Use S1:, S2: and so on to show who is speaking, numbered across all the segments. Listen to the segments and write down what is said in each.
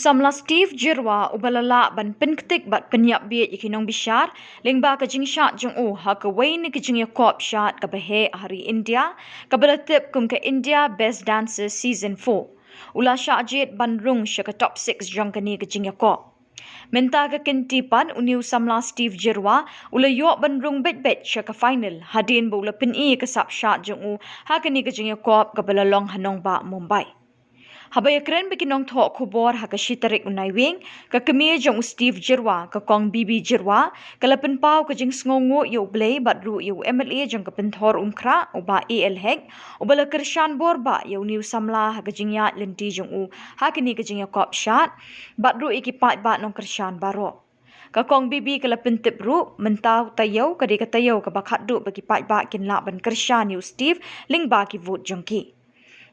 S1: Samla Steve Jirwa ubalala ban penketik bat penyak biet ikinong bishar lingba ka jingsha jung ha ka wain ka jing yakop shat ka behe hari India ka belatip kum ka India Best Dances Season 4 ula syajit ban rung sya ka top 6 jang kani ka jing yakop menta ka kentipan uniu Samla Steve Jirwa ula yok ban rung bet sya ka final hadin bo ula peni ka sap shat jung ha kani ka jing yakop ka belalong hanong ba Mumbai. Habaya keren bikinong thok kubor hakashi tarik unai wing ka kemia jong Steve Jirwa ka kong Bibi Jirwa kalapen pau ka jing sngongo yo blay badru yo MLA jong ka penthor umkra uba AL hek ubala kershan borba yo New Samla haka jingya lenti jong hakini ka jingya kop shat badru iki pat ba nong kershan baro ka kong Bibi kalapen tipru mentau tayau ka ka tayau ka bakhat du bagi pat ba kinla ban kershan yo Steve ling ba ki vote jong ki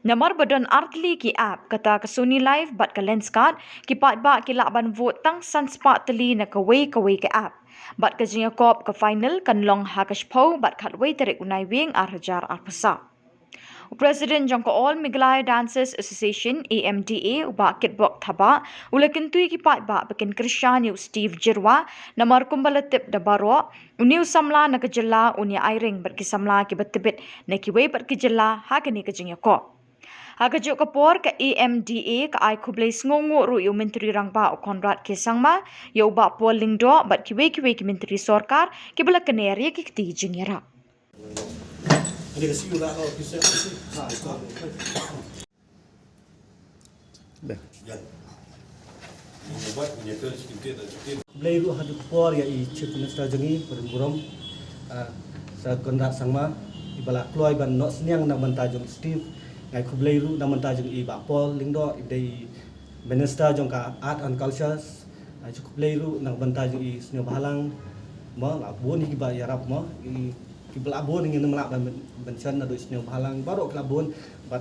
S1: Namar badan artli ki app kata ke Sony Live bat ke Lenskart ki pat ba ki lakban vote tang sanspa teli na kawai ke app. Bat ke jingya kop ke final kan long hakash pau bat khatway terik unai wing arhajar arpasa. President Jangko All Meghalaya Dancers Association AMDA uba kitbok thaba ula kentui ki pat ba bikin Krishan yu Steve Jirwa namar kumbalatip da baro uniu samla na kejela unia airing bat ki samla ki batibit na ki wei bat ki jela hakani ke jingya kop. Hakajuk kapor ke AMDA ke ai kublai sngongo ru yu menteri rangba o Konrad Kesangma yu ba polling do bat kiwe ki menteri sorkar ki bala keneri ki kti jingyara.
S2: Blay ru hadu kapor ya i chief minister jangi buram sa Konrad Sangma ibala kloy ban no sniang na bantajong Steve ngai kublai ru na mantajong i ba pol lingdo idai minister jong ka art and cultures ai kublai ru na bantajong i snyo balang mo la bon hi ba yarap mo i kibla bon ngin mala ban chan na do snyo balang baro klabon bat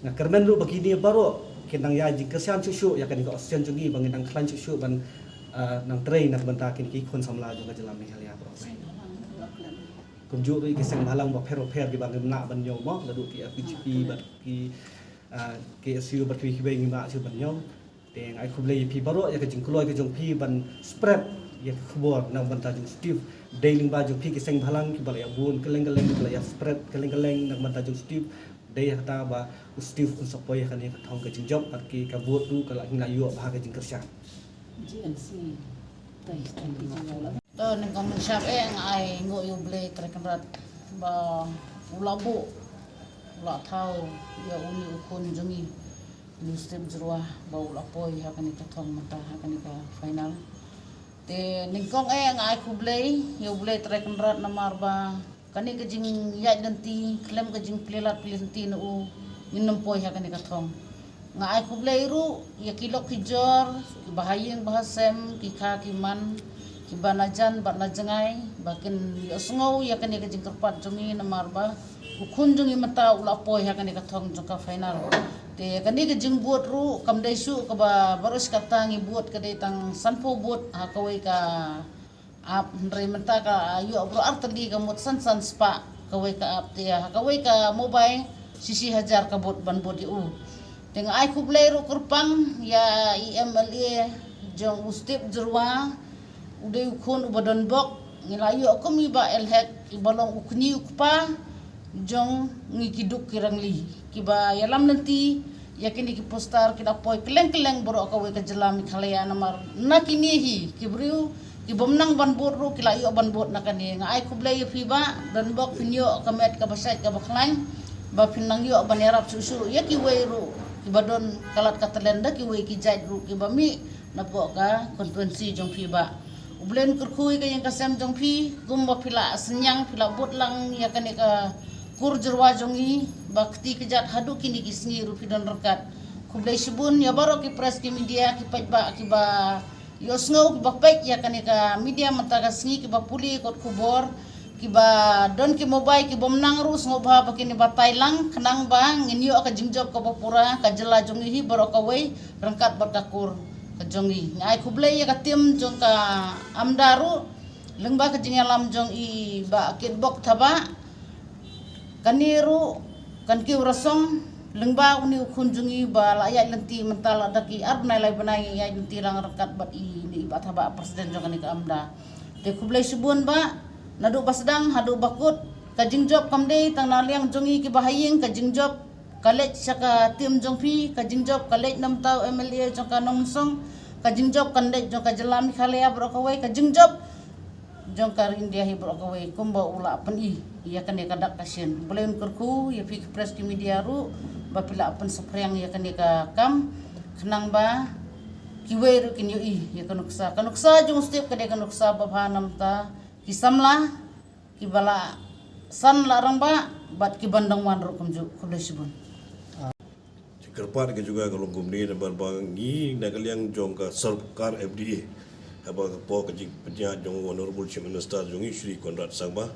S2: na kermen ru begini baro kinang ya jing kesian cucu ya kan ko sian jungi bangin ang klan cucu ban nang train na bantakin ki khon samla jong ka jalam Meghalaya bro kumju ri kisang balang ba pero ki bangin na ban yo mo la du ki PGP bat ki KSU bat ki beng ma chu ban yo teng ai kublai pi baro ya ka jing kloy ka jong pi ban spread ya khbor nang bantajong Steve dailing ba jong pi kisang balang ki bal ya bun keleng ya spread keleng nang bantajong Steve day hata ba Steve un sopoy kan ya thong ka jing job at ki ka vote du kala hina yo ba ka jing kersyan
S3: GNC tai to ning kong syap ai ngo yo blay trekamrat ba ulabu la thau ya uni ukun jungi new Steve Jirwa ba ulapoy ha kan ka thong mata ha kan ka final te ning kong ai ku blay yo blay trekamrat namar ba kani ka jing ya nanti klem ka jing plelat plinti no minum poy ha kani ka thong nga ai kublai ru ya kilok kijor bahayeng bahasem kika kiman kibanajan bat najangai bakin yosngau ya kani ka jing kerpat jungi namar ba ukun jungi mata ula poy ha kani ka thong jongka final te kani ka jing buat ru kamdai su ka ba baros katangi buat ka dai tang sanpo buat ha kawai ka ap ndre menta ka yu bro artli ka mot san spa kawai ka ap tia kawai ka mobile sisi hajar ka bot ban bodi u teng ai kublai ru kurpang ya IMLA jong Steve Jirwa udai ukun ubadon bok ngilayu akumi ba elhek ibalong ukni ukpa jong ngikiduk kirangli kiba yalam nanti yakini ki postar kina poi keleng boro kawai ka jelam Meghalaya namar nakinihi kibriu ibomnang banbot ru kilayo banbot nakani nga ai kublay fiba dan bok pinyo kamet ka basait ka baklan ba pinang yo banerap susu ya ki ru ibadon kalat katalenda ki ki jait ru ki bami napo ka konvensi jong fiba ublen kurkhui ka yang kasem jong fi gumba pila senyang pila bot lang ya kani ka kur Jirwa jongi bakti kejat hadu kini kisngi ru pidon rekat kublay sibun ya baro ki press ki media ki pajba ki ba yosngau kiba pek ya kan ka media mataga sngi kiba puli kot kubor kiba don ki mobile ki bomnang rus ngobha bakini batai lang kenang bang inyo ka jingjob ka bapura ka jela jongi hi baro ka wei rangkat batakur ka jongi ngai kublai ya ka tim jong ka amdaru lengba ka jingalam jong i ba kitbok thaba kaniru kan ki rasong Lengba uni kunjungi ba layak lenti mental daki arbnai lai banai ya lenti lang rekat bat i ni bat haba presiden jangan ka amda. De kublai subun ba nadu basdang hadu bakut kajing job kamde tang naliang jongi ki bahaying kajing job kalej saka tim jongpi kajing job kalej nam tau MLA jong ka nongsong kajing job kalej jong ka jelami khalea brokawai kajing job jong ka India hi brokawai kumba ula pen i ia kan dia kadak kasien boleh unkurku ya fi press di media ru bapila apan seprang ya kan dia ka kam kenang ba kiwe ru kin i ya kanuksa jong step ka dia kanuksa babhanam ta kisamla kibala san larang ba bat ki bandang wan ru kumju kublai subun
S4: Kerpat ke juga kalau gumni dan berbangi nak kalian jong ke sarkar FDA apa po ke penja jong honorable chief minister jong Shri Conrad Sangma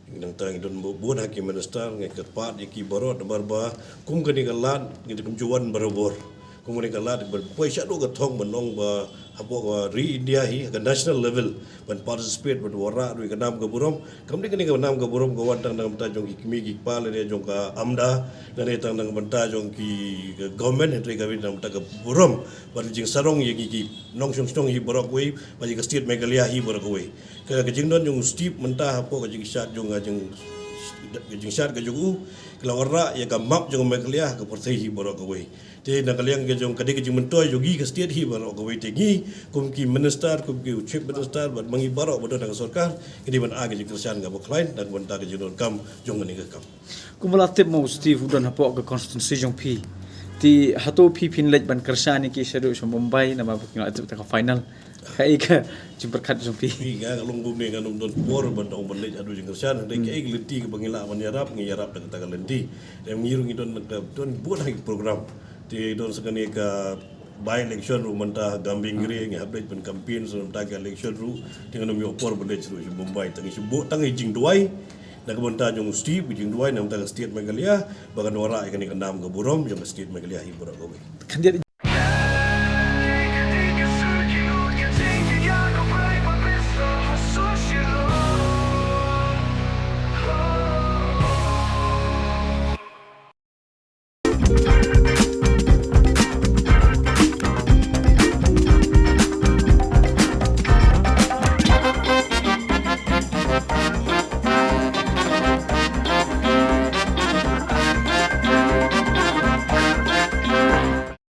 S4: nang tang don buat hakim minister ngai kerpat iki borot barba kum kani kalat ngi kumjuan barobor kum kani kalat berpoisya do ke thong menong ba hapo re India hi ke national level ban participate ban wara ru ke nam ke burom kamni kani ke nam ke burom ko wantang nang ta jong ki mi ki pal re jong ka amda dan tang nang banta jong ki government entre ka nam ta ke burom bar jing sarong ye ki nong song hi borok we ba ji ke state Meghalaya hi borok we ke jing don jong steve mentah hapo ke jing shat jong jing shat ke jong kelawara ya ka map jong Meghalaya ke pertai hi borok we te nak kalian ke jong kadi ke jing mentoy jogi ke state hi borok we tengi kum ki minister kum ki chief minister bat mangi borok bodo nang sarkar kedi ban age jing kersan ga boklain dan banta ke jing kam jong ni ke kam
S5: kumulatif mau Steve udan hapo ke constituency jong pi ti hato pi pinlet ban kersani ki sedu so Mumbai nama buking atip ta final kai ka jimperkat jong pi
S4: ga kalung gumni ga nom don por ban dong ban lej adu jing kersan de ke lenti ke bangila ban yarap ngi yarap de ta lenti dem ngiru ngi don buat lagi program ti don sekani ka by election ru menta gambing gre ngi update ban campaign so ta ka election ru tingan nom yo por ban lej ru Mumbai tangi subo tangi jing duai nak benta jong Steve jing duai nam ta state Meghalaya bagan wara ikani ka nam ga burom jong state Meghalaya hi burak go
S5: kan dia